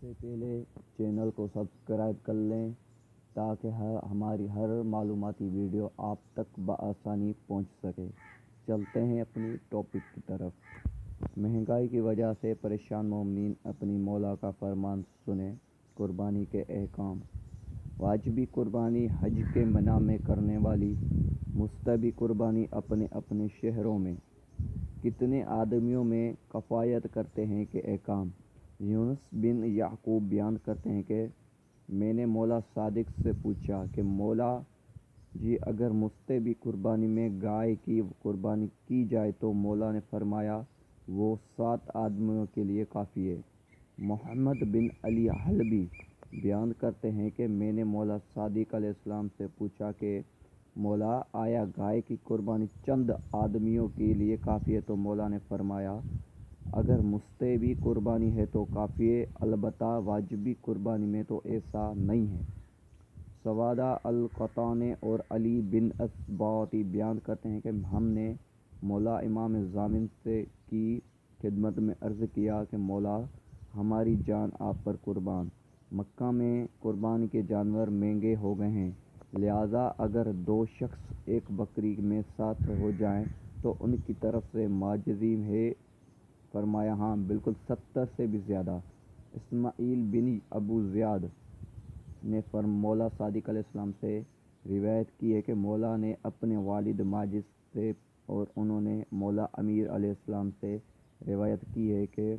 سے پہلے چینل کو سبسکرائب کر لیں تاکہ ہماری ہر معلوماتی ویڈیو آپ تک بآسانی پہنچ سکے۔ چلتے ہیں اپنی ٹاپک کی طرف۔ مہنگائی کی وجہ سے پریشان مومنین اپنی مولا کا فرمان سنیں۔ قربانی کے احکام۔ واجبی قربانی حج کے منع میں کرنے والی، مستحبی قربانی اپنے اپنے شہروں میں کتنے آدمیوں میں کفایت کرتے ہیں کے احکام۔ یونس بن یعقوب بیان کرتے ہیں کہ میں نے مولا صادق سے پوچھا کہ مولا جی اگر مستحبی قربانی میں گائے کی قربانی کی جائے تو مولا نے فرمایا وہ 7 آدمیوں کے لیے کافی ہے۔ محمد بن علی حلبی بیان کرتے ہیں کہ میں نے مولا صادق علیہ السلام سے پوچھا کہ مولا آیا گائے کی قربانی چند آدمیوں کے لیے کافی ہے؟ تو مولا نے فرمایا اگر مستحبی قربانی ہے تو کافی ہے، البتہ واجبی قربانی میں تو ایسا نہیں ہے۔ سوادہ القطانی اور علی بن اسباطی بیان کرتے ہیں کہ ہم نے مولا امام ضامن سے کی خدمت میں عرض کیا کہ مولا ہماری جان آپ پر قربان، مکہ میں قربانی کے جانور مہنگے ہو گئے ہیں، لہٰذا اگر 2 شخص ایک بکری میں ساتھ ہو جائیں تو ان کی طرف سے معجزی ہے؟ فرمایا ہاں بالکل 70 سے بھی زیادہ۔ اسماعیل بن ابو زیاد نے مولا صادق علیہ السلام سے روایت کی ہے کہ مولا نے اپنے والد ماجد سے اور انہوں نے مولا امیر علیہ السلام سے روایت کی ہے کہ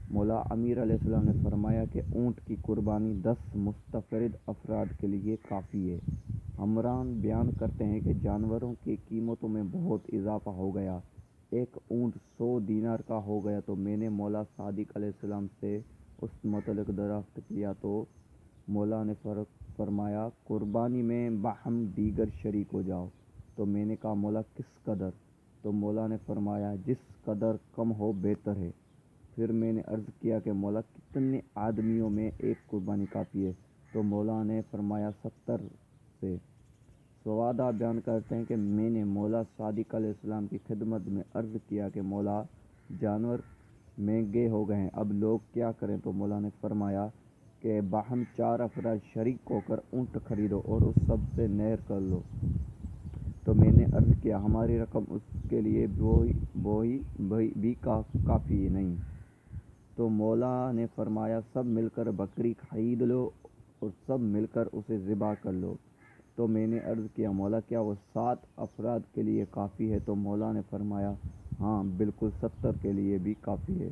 مولا امیر علیہ السلام نے فرمایا کہ اونٹ کی قربانی 10 مستفرد افراد کے لیے کافی ہے۔ حمران بیان کرتے ہیں کہ جانوروں کی قیمتوں میں بہت اضافہ ہو گیا، ایک اونٹ 100 دینار کا ہو گیا تو میں نے مولا صادق علیہ السلام سے اس متعلق دریافت کیا تو مولا نے فرمایا قربانی میں باہم دیگر شریک ہو جاؤ۔ تو میں نے کہا مولا کس قدر؟ تو مولا نے فرمایا جس قدر کم ہو بہتر ہے۔ پھر میں نے عرض کیا کہ مولا کتنے آدمیوں میں ایک قربانی کافی ہے؟ تو مولا نے فرمایا 70 سے۔ سوادہ بیان کرتے ہیں کہ میں نے مولا صادق علیہ السلام کی خدمت میں عرض کیا کہ مولا جانور مہنگے ہو گئے ہیں، اب لوگ کیا کریں؟ تو مولا نے فرمایا کہ باہم 4 افراد شریک ہو کر اونٹ خریدو اور اس سب سے نہر کر لو۔ تو میں نے عرض کیا ہماری رقم اس کے لیے بھی کافی نہیں۔ تو مولا نے فرمایا سب مل کر بکری خرید لو اور سب مل کر اسے ذبح کر لو۔ تو میں نے عرض کیا مولا کیا وہ 7 افراد کے لیے کافی ہے؟ تو مولا نے فرمایا ہاں بالکل 70 کے لیے بھی کافی ہے۔